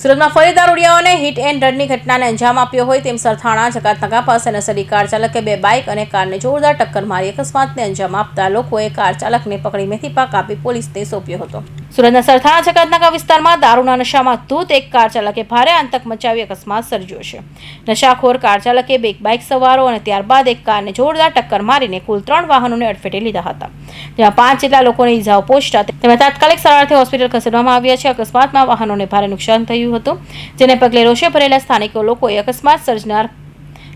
સુરતમાં ફરી દારૂડિયાઓને hit and રનની ઘટનાને અંજામ આપ્યો હોય તેમ સરથાણા જકાતનાકા પાસે નસરી કાર ચાલકે બે બાઇક અને કારને જોરદાર ટક્કર મારી અકસ્માતને અંજામ આપતા લોકોએ કાર ચાલકને પકડી મેથી પાક આપી પોલીસને સોંપ્યો હતો। સુરતના સરથાણા જકાતનાકા વિસ્તારમાં દારૂના નશામાં ધૂત એક કાર ચાલકે ભારે આતંક મચાવી અકસ્માત સર્જ્યો છે। નશાખોર કાર ચાલકે બે બાઇક સવારો અને ત્યારબાદ એક કારને જોરદાર ટક્કર મારીને કુલ 3 વાહનોને અડફેટે લીધા હતા, જેમાં 5 જેટલા લોકોને ઈજાઓ પહોંચતા તેમને તાત્કાલિક સારવારથી હોસ્પિટલ ખસેડવામાં આવ્યા છે। અકસ્માતમાં વાહનોને ભારે નુકસાન થયું હતું, જેને પગલે રોષે ભરેલા સ્થાનિક લોકોએ અકસ્માત સર્જનાર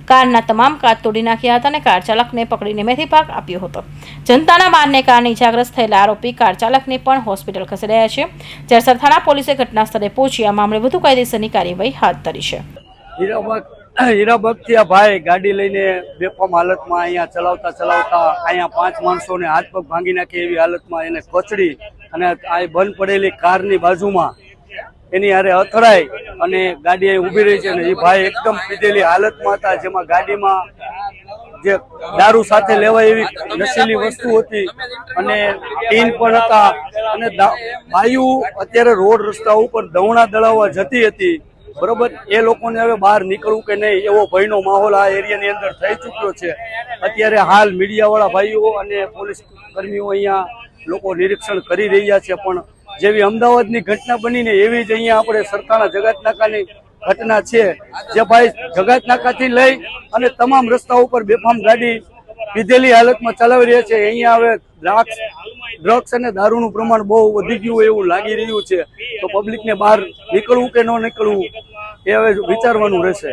કારના તમામ કાચ તોડી નાખ્યા હતા અને કાર ચાલકને પકડીને મેથી પાક આપ્યો હતો। જનતાના મારને કારણે ઇજાગ્રસ્ત થયેલા આરોપી કાર ચાલકને પણ હોસ્પિટલ ખસેડાયા છે, જ્યારે સરથાણા પોલીસે ઘટના સ્થળે પહોંચી આ મામલે વધુ કાયદેસરની કાર્યવાહી હાથ ધરી છે। હીરાબગથી આ ભાઈ ગાડી લઈને બેફામ હાલતમાં અહીંયા ચલાવતા અહીંયા 5 માણસોને હાથ પગ ભાંગી નાખે એવી હાલતમાં એને કચડી અને આ બંધ પડેલી કારની બાજુમાં એની હારે અથડાઈ અને ગાડી અહીં ઊભી રહી છે અને એ ભાઈ એકદમ પીધેલી હાલતમાં હતા, જેમાં ગાડીમાં જે દારૂ સાથે લેવાય એવી નશીલી વસ્તુ હતી અને ટીન પણ હતા અને બાયુ અત્યારે રોડ રસ્તા ઉપર દવણા દળાવવા જતી હતી, બરોબર। એ લોકોને હવે બહાર નીકળવું કે નહીં એવો ભયનો માહોલ આ એરિયાની અંદર થઈ ચૂક્યો છે। અત્યારે હાલ મીડિયાવાળા ભાઈઓ અને પોલીસ કર્મીઓ અહીંયા લોકો નિરીક્ષણ કરી રહ્યા છે, પણ જેવી અમદાવાદની ઘટના બનીને એવી જ અહીંયા આપણે સરથાણા જકાતનાકાની ઘટના છે, જે ભાઈ જકાતનાકાથી લઈ અને તમામ રસ્તા ઉપર બેફામ ગાડી પીધેલી હાલતમાં ચલાવી રહ્યા છે। અહીંયા હવે ડ્રગ્સ અને દારૂનું પ્રમાણ બહુ વધી ગયું એવું લાગી રહ્યું છે, તો પબ્લિકને બહાર નીકળવું કે ન નીકળવું એ હવે વિચારવાનું રહેશે।